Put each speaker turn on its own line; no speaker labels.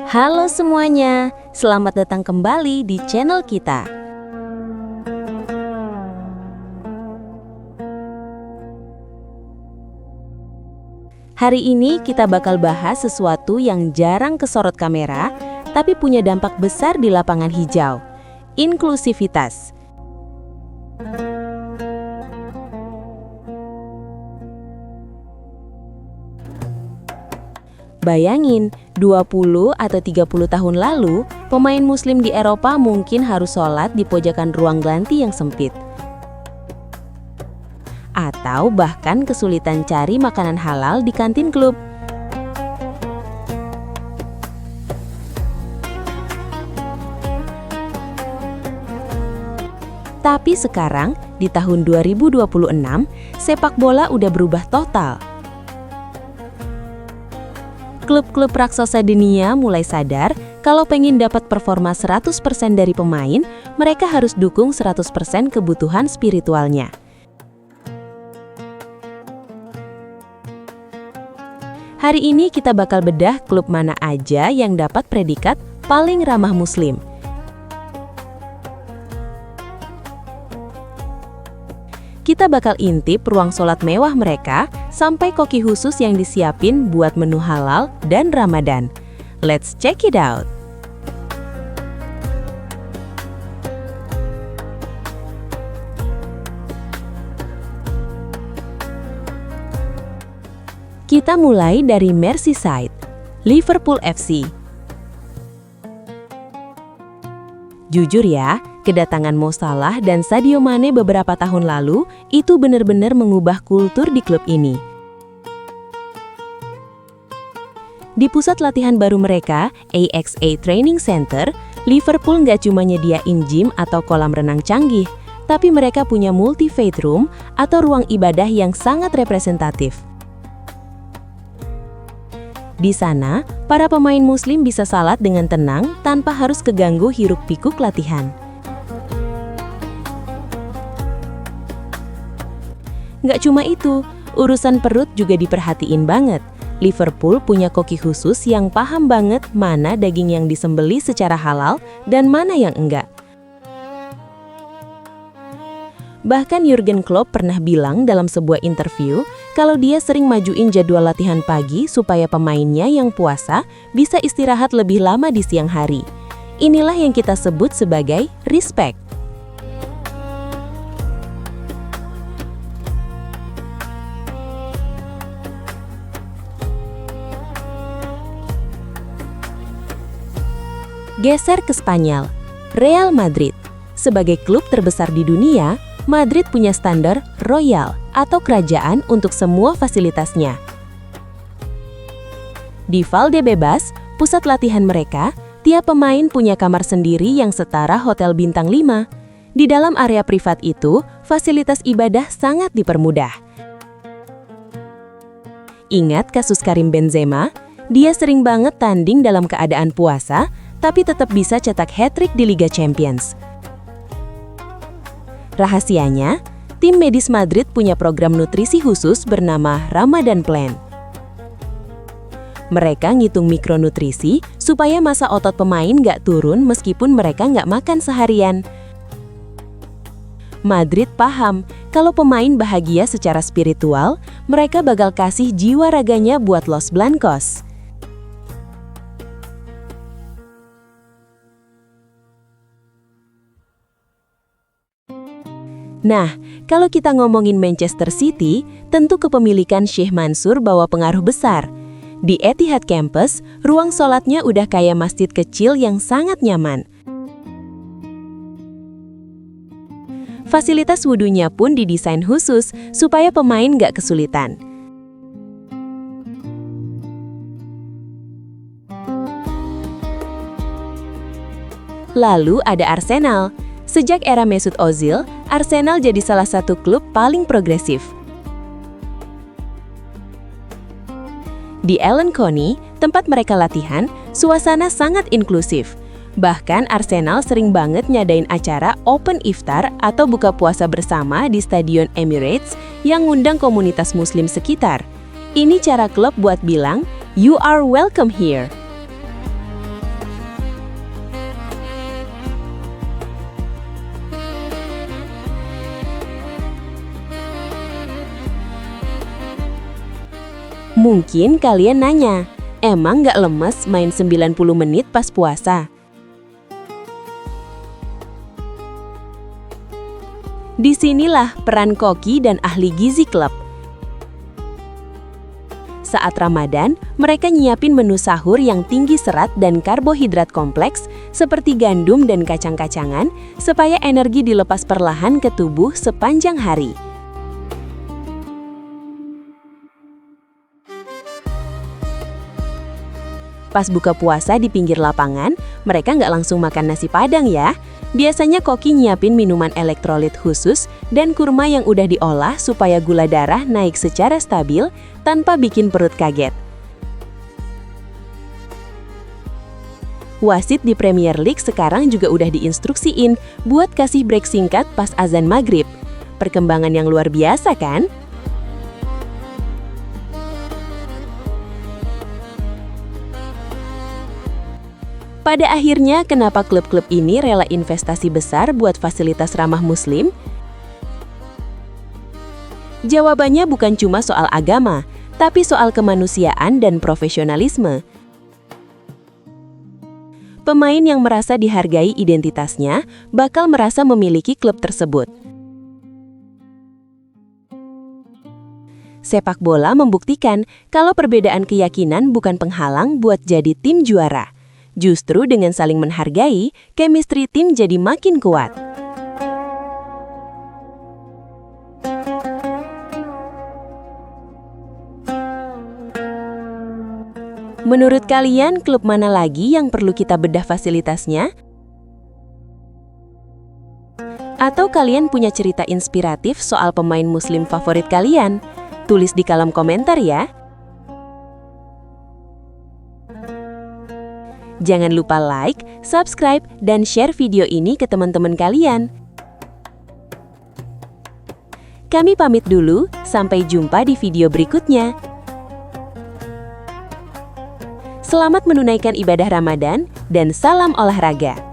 Halo semuanya, selamat datang kembali di channel kita. Hari ini kita bakal bahas sesuatu yang jarang kesorot kamera, tapi punya dampak besar di lapangan hijau. Inklusivitas. Bayangin, 20 atau 30 tahun lalu, pemain muslim di Eropa mungkin harus sholat di pojokan ruang ganti yang sempit. Atau bahkan kesulitan cari makanan halal di kantin klub. Tapi sekarang, di tahun 2026, sepak bola udah berubah total. Klub-klub raksasa dunia mulai sadar kalau pengen dapat performa 100% dari pemain, mereka harus dukung 100% kebutuhan spiritualnya. Hari ini kita bakal bedah klub mana aja yang dapat predikat paling ramah muslim. Kita bakal intip ruang sholat mewah mereka, sampai koki khusus yang disiapin buat menu halal dan Ramadan. Let's check it out! Kita mulai dari Merseyside, Liverpool FC. Jujur ya, kedatangan Mo Salah dan Sadio Mane beberapa tahun lalu itu benar-benar mengubah kultur di klub ini. Di pusat latihan baru mereka, AXA Training Center, Liverpool nggak cuma nyediain gym atau kolam renang canggih, tapi mereka punya multi-faith room atau ruang ibadah yang sangat representatif. Di sana, para pemain muslim bisa salat dengan tenang tanpa harus keganggu hiruk-pikuk latihan. Nggak cuma itu, urusan perut juga diperhatiin banget. Liverpool punya koki khusus yang paham banget mana daging yang disembeli secara halal dan mana yang enggak. Bahkan Jurgen Klopp pernah bilang dalam sebuah interview kalau dia sering majuin jadwal latihan pagi supaya pemainnya yang puasa bisa istirahat lebih lama di siang hari. Inilah yang kita sebut sebagai respect. Geser ke Spanyol, Real Madrid. Sebagai klub terbesar di dunia, Madrid punya standar royal atau kerajaan untuk semua fasilitasnya. Di Valdebebas, pusat latihan mereka, tiap pemain punya kamar sendiri yang setara hotel bintang 5. Di dalam area privat itu, fasilitas ibadah sangat dipermudah. Ingat kasus Karim Benzema? Dia sering banget tanding dalam keadaan puasa, tapi tetap bisa cetak hat-trick di Liga Champions. Rahasianya, tim medis Madrid punya program nutrisi khusus bernama Ramadan Plan. Mereka ngitung mikronutrisi supaya massa otot pemain nggak turun meskipun mereka nggak makan seharian. Madrid paham kalau pemain bahagia secara spiritual, mereka bakal kasih jiwa raganya buat Los Blancos. Nah, kalau kita ngomongin Manchester City, tentu kepemilikan Sheikh Mansur bawa pengaruh besar. Di Etihad Campus, ruang sholatnya udah kayak masjid kecil yang sangat nyaman. Fasilitas wudunya pun didesain khusus supaya pemain nggak kesulitan. Lalu ada Arsenal. Sejak era Mesut Ozil, Arsenal jadi salah satu klub paling progresif. Di Ellen Coney, tempat mereka latihan, suasana sangat inklusif. Bahkan Arsenal sering banget nyadain acara Open Iftar atau buka puasa bersama di Stadion Emirates yang ngundang komunitas muslim sekitar. Ini cara klub buat bilang, "You are welcome here." Mungkin kalian nanya, emang nggak lemes main 90 menit pas puasa? Disinilah peran koki dan ahli gizi klub. Saat Ramadan, mereka nyiapin menu sahur yang tinggi serat dan karbohidrat kompleks seperti gandum dan kacang-kacangan supaya energi dilepas perlahan ke tubuh sepanjang hari. Pas buka puasa di pinggir lapangan, mereka nggak langsung makan nasi padang ya. Biasanya koki nyiapin minuman elektrolit khusus dan kurma yang udah diolah supaya gula darah naik secara stabil tanpa bikin perut kaget. Wasit di Premier League sekarang juga udah diinstruksiin buat kasih break singkat pas azan maghrib. Perkembangan yang luar biasa kan? Pada akhirnya, kenapa klub-klub ini rela investasi besar buat fasilitas ramah Muslim? Jawabannya bukan cuma soal agama, tapi soal kemanusiaan dan profesionalisme. Pemain yang merasa dihargai identitasnya bakal merasa memiliki klub tersebut. Sepak bola membuktikan kalau perbedaan keyakinan bukan penghalang buat jadi tim juara. Justru dengan saling menghargai, chemistry tim jadi makin kuat. Menurut kalian, klub mana lagi yang perlu kita bedah fasilitasnya? Atau kalian punya cerita inspiratif soal pemain Muslim favorit kalian? Tulis di kolom komentar ya. Jangan lupa like, subscribe, dan share video ini ke teman-teman kalian. Kami pamit dulu, sampai jumpa di video berikutnya. Selamat menunaikan ibadah Ramadan, dan salam olahraga.